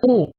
5.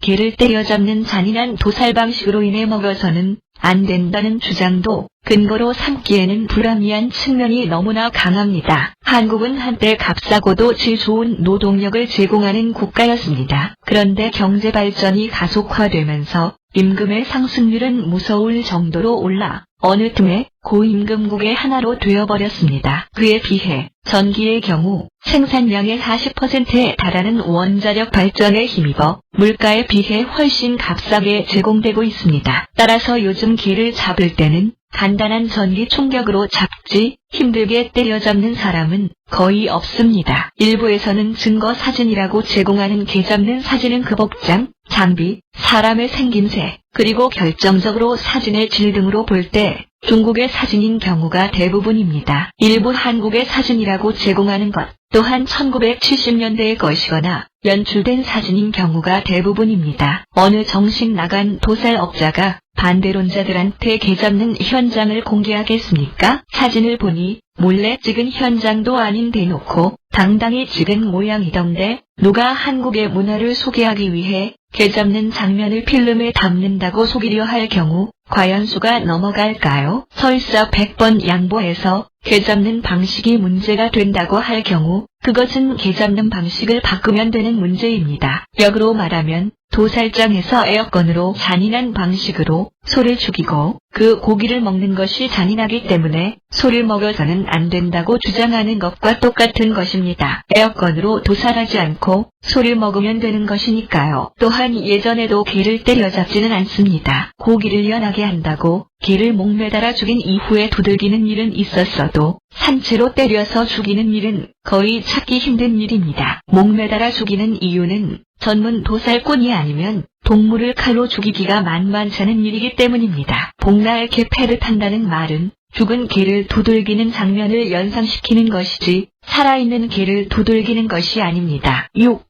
개를 때려잡는 잔인한 도살 방식으로 인해 먹어서는 안 된다는 주장도 근거로 삼기에는 불합리한 측면이 너무나 강합니다. 한국은 한때 값싸고도 질 좋은 노동력을 제공하는 국가였습니다. 그런데 경제 발전이 가속화되면서 임금의 상승률은 무서울 정도로 올라 어느 틈에 고임금국의 하나로 되어버렸습니다. 그에 비해 전기의 경우 생산량의 40%에 달하는 원자력 발전에 힘입어 물가에 비해 훨씬 값싸게 제공되고 있습니다. 따라서 요즘 개를 잡을 때는 간단한 전기 충격으로 잡지 힘들게 때려잡는 사람은 거의 없습니다. 일부에서는 증거 사진이라고 제공하는 개 잡는 사진은 그 복장, 장비, 사람의 생김새, 그리고 결정적으로 사진의 질 등으로 볼 때 중국의 사진인 경우가 대부분입니다. 일부 한국의 사진이라고 제공하는 것 또한 1970년대의 것이거나 연출된 사진인 경우가 대부분입니다. 어느 정신 나간 도살업자가 반대론자들한테 개 잡는 현장을 공개하겠습니까? 사진을 보니 몰래 찍은 현장도 아닌 대놓고 당당히 찍은 모양이던데 누가 한국의 문화를 소개하기 위해 개 잡는 장면을 필름에 담는다고 속이려 할 경우 과연 수가 넘어갈까요? 설사 100번 양보해서 개 잡는 방식이 문제가 된다고 할 경우 그것은 개 잡는 방식을 바꾸면 되는 문제입니다. 역으로 말하면 도살장에서 에어건으로 잔인한 방식으로 소를 죽이고 그 고기를 먹는 것이 잔인하기 때문에 소를 먹어서는 안 된다고 주장하는 것과 똑같은 것입니다. 에어건으로 도살하지 않고 소를 먹으면 되는 것이니까요. 또한 예전에도 개를 때려잡지는 않습니다. 고기를 연하게 한다고 개를 목매달아 죽인 이후에 두들기는 일은 있었어도 산채로 때려서 죽이는 일은 거의 찾기 힘든 일입니다. 목매달아 죽이는 이유는 전문 도살꾼이 아니면 동물을 칼로 죽이기가 만만찮은 일이기 때문입니다. 복날 개 패를 탄다는 말은 죽은 개를 두들기는 장면을 연상시키는 것이지 살아있는 개를 두들기는 것이 아닙니다. 6.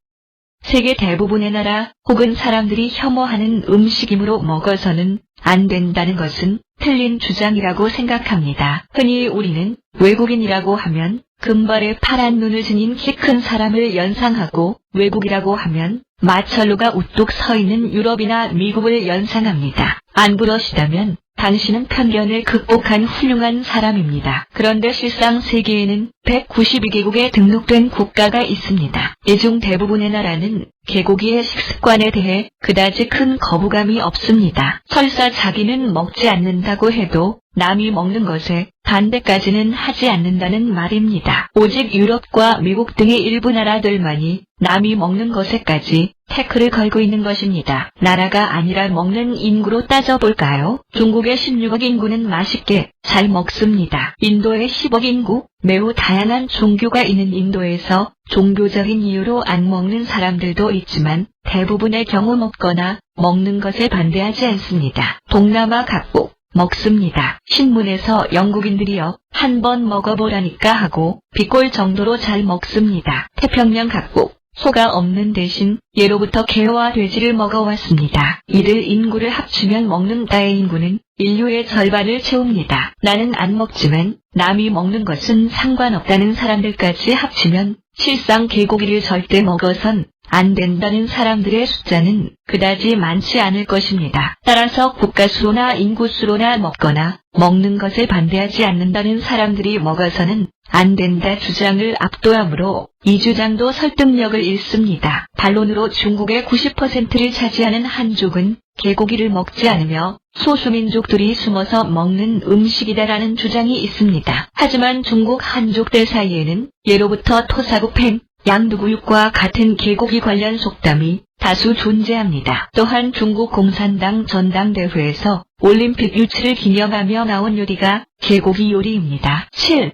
세계 대부분의 나라 혹은 사람들이 혐오하는 음식이므로 먹어서는 안 된다는 것은 틀린 주장이라고 생각합니다. 흔히 우리는 외국인이라고 하면 금발에 파란 눈을 지닌 키 큰 사람을 연상하고 외국이라고 하면 마철로가 우뚝 서 있는 유럽이나 미국을 연상합니다. 안 그러시다면 당신은 편견을 극복한 훌륭한 사람입니다. 그런데 실상 세계에는 192개국에 등록된 국가가 있습니다. 이 중 대부분의 나라는 개고기의 식습관에 대해 그다지 큰 거부감이 없습니다. 설사 자기는 먹지 않는다고 해도 남이 먹는 것에 반대까지는 하지 않는다는 말입니다. 오직 유럽과 미국 등의 일부 나라들만이 남이 먹는 것에까지 태클을 걸고 있는 것입니다. 나라가 아니라 먹는 인구로 따져볼까요? 중국의 16억 인구는 맛있게 잘 먹습니다. 인도의 10억 인구, 매우 다양한 종교가 있는 인도에서 종교적인 이유로 안 먹는 사람들도 있지만 대부분의 경우 먹거나 먹는 것에 반대하지 않습니다. 동남아 각국 먹습니다. 신문에서 영국인들이요 한번 먹어보라니까 하고 비꼴 정도로 잘 먹습니다. 태평양 각국 소가 없는 대신 예로부터 개와 돼지를 먹어왔습니다. 이들 인구를 합치면 먹는 나의 인구는 인류의 절반을 채웁니다. 나는 안 먹지만 남이 먹는 것은 상관없다는 사람들까지 합치면 실상 개고기를 절대 먹어선 안 된다는 사람들의 숫자는 그다지 많지 않을 것입니다. 따라서 국가수로나 인구수로나 먹거나 먹는 것에 반대하지 않는다는 사람들이 먹어서는 안 된다 주장을 압도하므로 이 주장도 설득력을 잃습니다. 반론으로 중국의 90%를 차지하는 한족은 개고기를 먹지 않으며 소수민족들이 숨어서 먹는 음식이다라는 주장이 있습니다. 하지만 중국 한족들 사이에는 예로부터 토사구팽, 양두구육과 같은 개고기 관련 속담이 다수 존재합니다. 또한 중국 공산당 전당대회에서 올림픽 유치를 기념하며 나온 요리가 개고기 요리입니다. 7.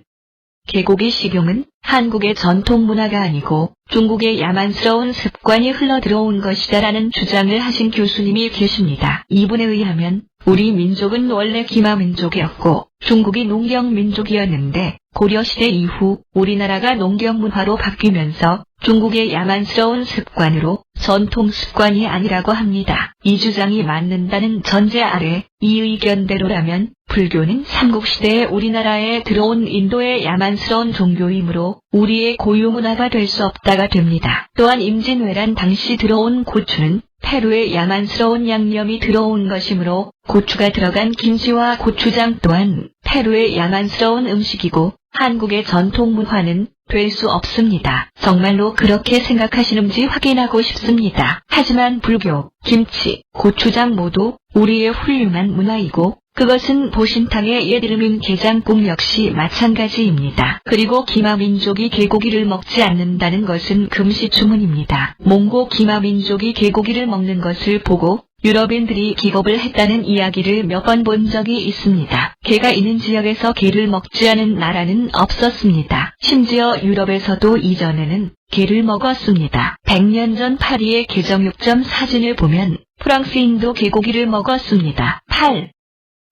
개고기 식용은 한국의 전통 문화가 아니고 중국의 야만스러운 습관이 흘러들어온 것이다라는 주장을 하신 교수님이 계십니다. 이분에 의하면 우리 민족은 원래 기마민족이었고 중국이 농경민족이었는데 고려시대 이후 우리나라가 농경문화로 바뀌면서 중국의 야만스러운 습관으로 전통 습관이 아니라고 합니다. 이 주장이 맞는다는 전제 아래 이 의견대로라면 불교는 삼국시대에 우리나라에 들어온 인도의 야만스러운 종교이므로 우리의 고유 문화가 될 수 없다가 됩니다. 또한 임진왜란 당시 들어온 고추는 페루의 야만스러운 양념이 들어온 것이므로 고추가 들어간 김치와 고추장 또한 페루의 야만스러운 음식이고 한국의 전통 문화는 될 수 없습니다. 정말로 그렇게 생각하시는지 확인하고 싶습니다. 하지만 불교, 김치, 고추장 모두 우리의 훌륭한 문화이고 그것은 보신탕의 옛 이름인 게장국 역시 마찬가지입니다. 그리고 기마민족이 개고기를 먹지 않는다는 것은 금시초문입니다. 몽고 기마민족이 개고기를 먹는 것을 보고 유럽인들이 기겁을 했다는 이야기를 몇 번 본 적이 있습니다. 개가 있는 지역에서 개를 먹지 않은 나라는 없었습니다. 심지어 유럽에서도 이전에는 개를 먹었습니다. 100년 전 파리의 개정육점 사진을 보면 프랑스인도 개고기를 먹었습니다. 8.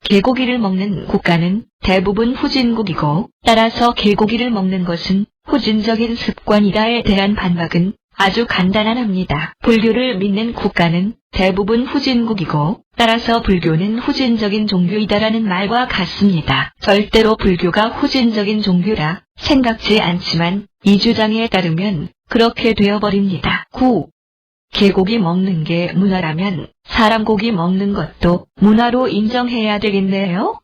개고기를 먹는 국가는 대부분 후진국이고 따라서 개고기를 먹는 것은 후진적인 습관이다에 대한 반박은 아주 간단합니다. 불교를 믿는 국가는 대부분 후진국이고 따라서 불교는 후진적인 종교이다라는 말과 같습니다. 절대로 불교가 후진적인 종교라 생각지 않지만 이 주장에 따르면 그렇게 되어버립니다. 9. 개고기 먹는 게 문화라면 사람 고기 먹는 것도 문화로 인정해야 되겠네요?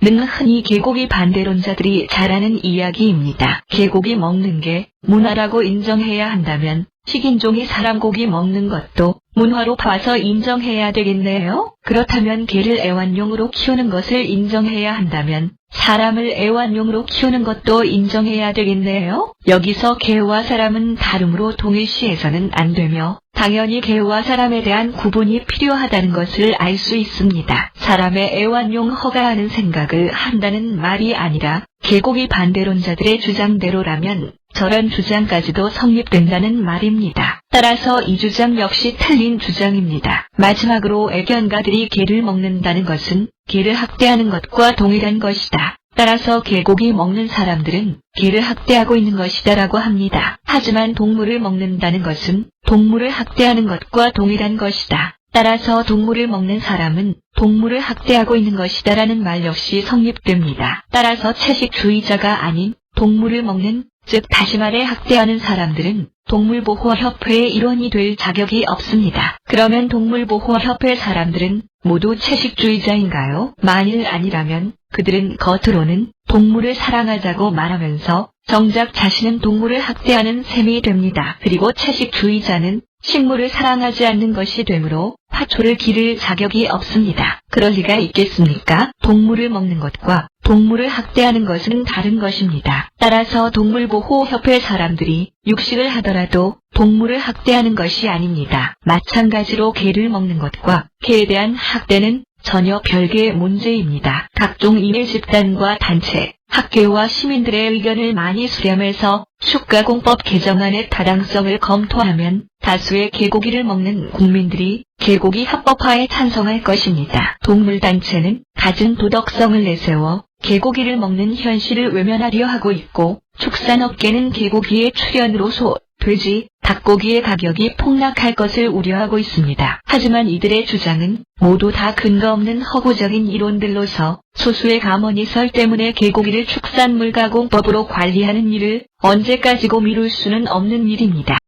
는 흔히 개고기 반대론자들이 잘하는 이야기입니다. 개고기 먹는 게 문화라고 인정해야 한다면 식인종이 사람 고기 먹는 것도 문화로 봐서 인정해야 되겠네요. 그렇다면 개를 애완용으로 키우는 것을 인정해야 한다면 사람을 애완용으로 키우는 것도 인정해야 되겠네요. 여기서 개와 사람은 다름으로 동일시해서는 안 되며 당연히 개와 사람에 대한 구분이 필요하다는 것을 알 수 있습니다. 사람의 애완용 허가하는 생각을 한다는 말이 아니라 개고기 반대론자들의 주장대로라면 저런 주장까지도 성립된다는 말입니다. 따라서 이 주장 역시 틀린 주장입니다. 마지막으로 애견가들이 개를 먹는다는 것은 개를 학대하는 것과 동일한 것이다. 따라서 개고기 먹는 사람들은 개를 학대하고 있는 것이다라고 합니다. 하지만 동물을 먹는다는 것은 동물을 학대하는 것과 동일한 것이다. 따라서 동물을 먹는 사람은 동물을 학대하고 있는 것이다라는 말 역시 성립됩니다. 따라서 채식주의자가 아닌 동물을 먹는, 즉 다시 말해 학대하는 사람들은 동물보호협회의 일원이 될 자격이 없습니다. 그러면 동물보호협회 사람들은 모두 채식주의자인가요? 만일 아니라면 그들은 겉으로는 동물을 사랑하자고 말하면서 정작 자신은 동물을 학대하는 셈이 됩니다. 그리고 채식주의자는 식물을 사랑하지 않는 것이 되므로 화초를 기를 자격이 없습니다. 그럴 리가 있겠습니까? 동물을 먹는 것과 동물을 학대하는 것은 다른 것입니다. 따라서 동물보호협회 사람들이 육식을 하더라도 동물을 학대하는 것이 아닙니다. 마찬가지로 개를 먹는 것과 개에 대한 학대는 전혀 별개의 문제입니다. 각종 인해 집단과 단체, 학계와 시민들의 의견을 많이 수렴해서 축가공법 개정안의 타당성을 검토하면 다수의 개고기를 먹는 국민들이 개고기 합법화에 찬성할 것입니다. 동물단체는 갖은 도덕성을 내세워 개고기를 먹는 현실을 외면하려 하고 있고 축산업계는 개고기의 출현으로 소, 돼지, 닭고기의 가격이 폭락할 것을 우려하고 있습니다. 하지만 이들의 주장은 모두 다 근거 없는 허구적인 이론들로서 소수의 가머니설 때문에 개고기를 축산물 가공법으로 관리하는 일을 언제까지고 미룰 수는 없는 일입니다.